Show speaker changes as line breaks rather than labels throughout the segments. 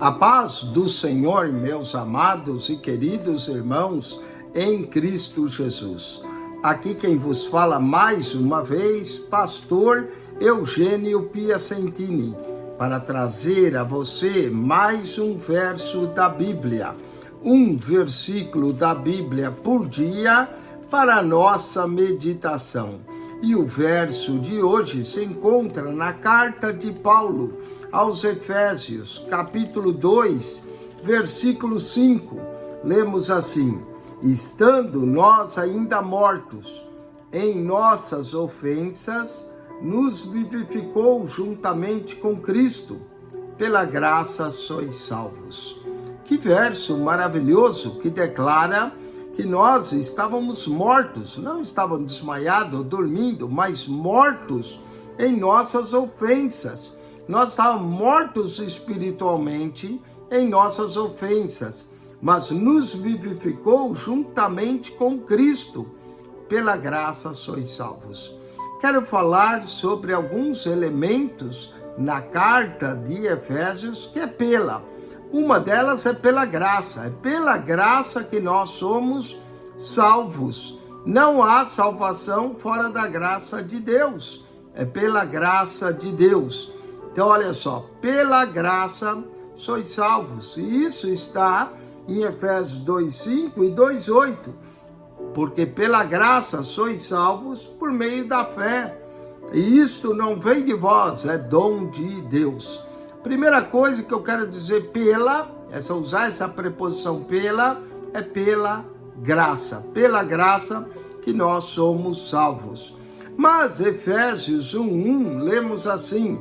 A paz do Senhor, meus amados e queridos irmãos, em Cristo Jesus. Aqui quem vos fala mais uma vez, pastor Eugênio Piacentini, para trazer a você mais um verso da Bíblia, um versículo da Bíblia por dia para a nossa meditação. E o verso de hoje se encontra na carta de Paulo aos Efésios, capítulo 2, versículo 5. Lemos assim: estando nós ainda mortos em nossas ofensas, nos vivificou juntamente com Cristo, pela graça sois salvos. Que verso maravilhoso que declara que nós estávamos mortos, não estávamos desmaiados, dormindo, mas mortos em nossas ofensas. Nós estávamos mortos espiritualmente em nossas ofensas, mas nos vivificou juntamente com Cristo. Pela graça sois salvos. Quero falar sobre alguns elementos na carta de Efésios que é uma delas é pela graça. É pela graça que nós somos salvos. Não há salvação fora da graça de Deus. É pela graça de Deus. Então, olha só, pela graça sois salvos. E isso está em Efésios 2:5 e 2:8. Porque pela graça sois salvos por meio da fé. E isto não vem de vós, é dom de Deus. Primeira coisa que eu quero dizer usar essa preposição pela, é pela graça. Pela graça que nós somos salvos. Mas Efésios 1:1, lemos assim: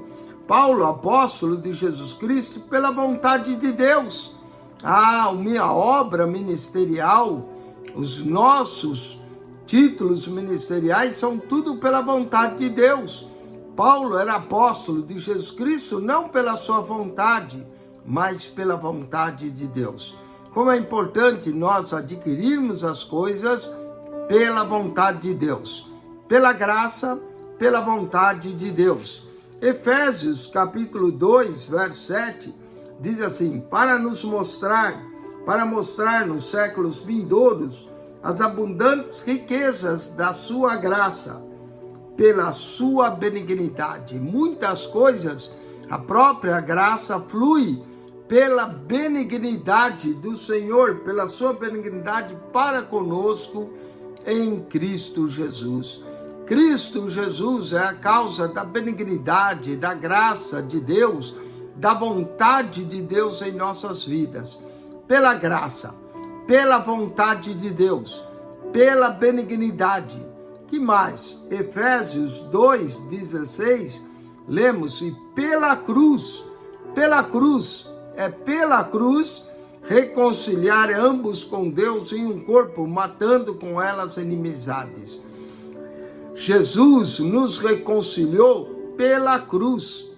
Paulo, apóstolo de Jesus Cristo, pela vontade de Deus. A minha obra ministerial, os nossos títulos ministeriais são tudo pela vontade de Deus. Paulo era apóstolo de Jesus Cristo não pela sua vontade, mas pela vontade de Deus. Como é importante nós adquirirmos as coisas pela vontade de Deus. Pela graça, pela vontade de Deus. Efésios capítulo 2, verso 7, diz assim: para mostrar nos séculos vindouros as abundantes riquezas da sua graça, pela sua benignidade. Muitas coisas, a própria graça flui pela benignidade do Senhor, pela sua benignidade para conosco em Cristo Jesus. Cristo Jesus é a causa da benignidade, da graça de Deus, da vontade de Deus em nossas vidas. Pela graça, pela vontade de Deus, pela benignidade. Que mais? Efésios 2:16, lemos: e pela cruz, reconciliar ambos com Deus em um corpo, matando com elas inimizades. Jesus nos reconciliou pela cruz.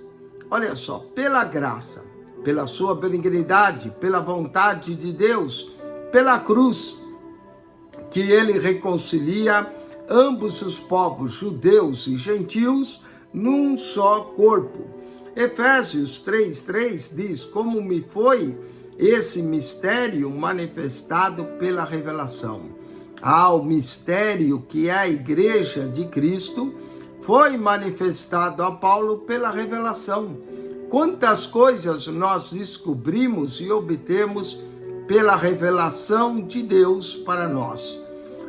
Olha só, pela graça, pela sua benignidade, pela vontade de Deus, pela cruz, que ele reconcilia ambos os povos, judeus e gentios, num só corpo. Efésios 3:3 diz: como me foi esse mistério manifestado pela revelação. O mistério que é a igreja de Cristo foi manifestado a Paulo pela revelação. Quantas coisas nós descobrimos e obtemos pela revelação de Deus para nós.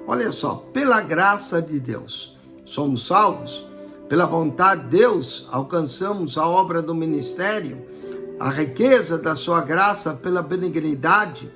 Olha só, pela graça de Deus somos salvos, pela vontade de Deus alcançamos a obra do ministério, a riqueza da sua graça pela benignidade.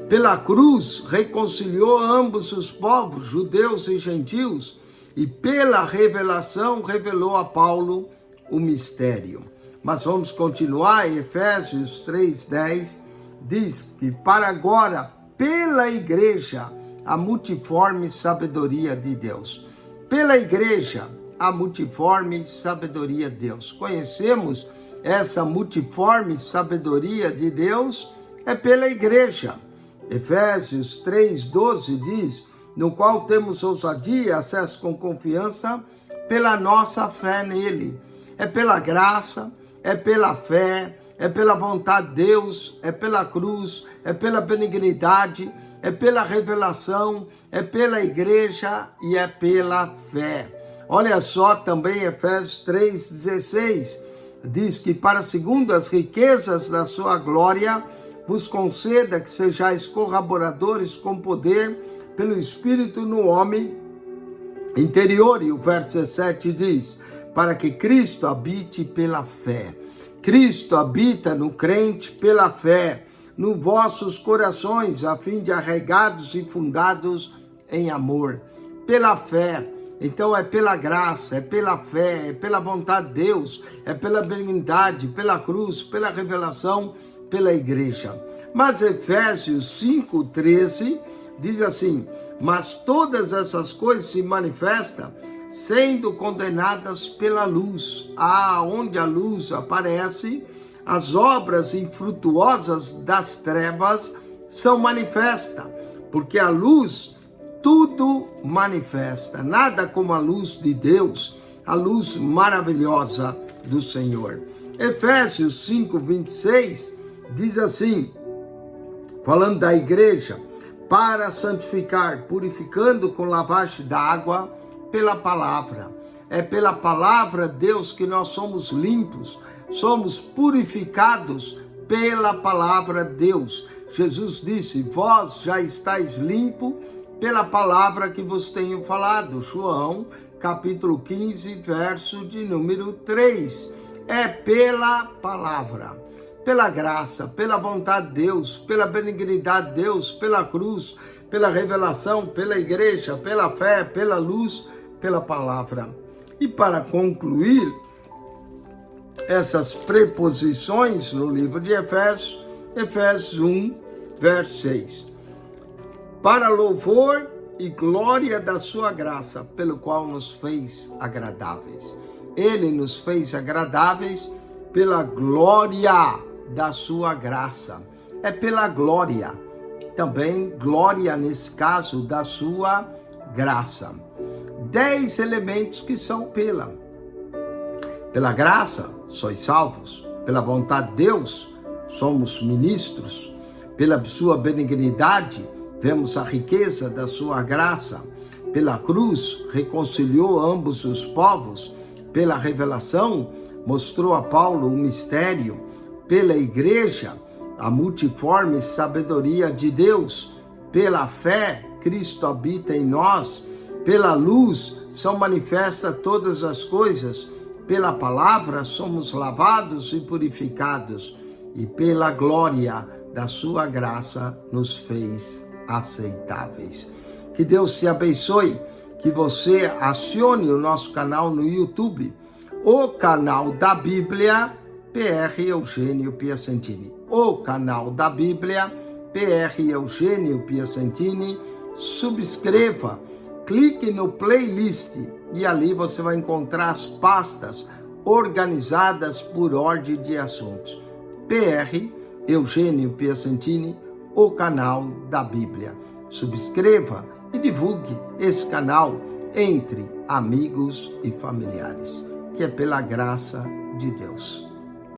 Pela cruz reconciliou ambos os povos, judeus e gentios, e pela revelação revelou a Paulo o mistério. Mas vamos continuar. Efésios 3:10 diz que para agora, pela igreja, a multiforme sabedoria de Deus. Pela igreja, a multiforme sabedoria de Deus. Conhecemos essa multiforme sabedoria de Deus é pela igreja. Efésios 3:12 diz: no qual temos ousadia e acesso com confiança pela nossa fé nele. É pela graça, é pela fé, é pela vontade de Deus, é pela cruz, é pela benignidade, é pela revelação, é pela igreja e é pela fé. Olha só também Efésios 3,16, diz que para segundo as riquezas da sua glória, vos conceda que sejais colaboradores com poder pelo Espírito no homem interior. E o verso 17 diz, para que Cristo habite pela fé. Cristo habita no crente pela fé, nos vossos corações, a fim de arraigados e fundados em amor. Pela fé. Então é pela graça, é pela fé, é pela vontade de Deus, é pela benignidade, pela cruz, pela revelação, pela igreja. Mas Efésios 5,13 diz assim, mas todas essas coisas se manifestam sendo condenadas pela luz. Onde a luz aparece, as obras infrutuosas das trevas são manifestas, porque a luz tudo manifesta, nada como a luz de Deus, a luz maravilhosa do Senhor. Efésios 5,26 diz assim, falando da igreja, para santificar, purificando com lavagem da água pela palavra. É pela palavra, Deus, que nós somos limpos, somos purificados pela palavra de Deus. Jesus disse, vós já estáis limpo pela palavra que vos tenho falado. João, capítulo 15, verso de número 3. É pela palavra, pela graça, pela vontade de Deus, pela benignidade de Deus, pela cruz, pela revelação, pela igreja, pela fé, pela luz, pela palavra. E para concluir essas preposições no livro de Efésios, Efésios 1, verso 6. Para louvor e glória da sua graça, pelo qual nos fez agradáveis. Ele nos fez agradáveis pela glória da sua graça. É pela glória. Também glória, nesse caso, da sua graça. 10 elementos que são pela graça, sois salvos. Pela vontade de Deus, somos ministros. Pela sua benignidade, vemos a riqueza da sua graça. Pela cruz, reconciliou ambos os povos. Pela revelação, mostrou a Paulo o mistério. Pela igreja, a multiforme sabedoria de Deus. Pela fé, Cristo habita em nós. Pela luz, são manifestas todas as coisas. Pela palavra, somos lavados e purificados. E pela glória da sua graça, nos fez aceitáveis. Que Deus te abençoe, que você acione o nosso canal no YouTube, o canal da Bíblia, PR Eugênio Piacentini. O canal da Bíblia, PR Eugênio Piacentini. Subscreva, clique no playlist e ali você vai encontrar as pastas organizadas por ordem de assuntos. PR Eugênio Piacentini, o canal da Bíblia. Subscreva e divulgue esse canal entre amigos e familiares, que é pela graça de Deus.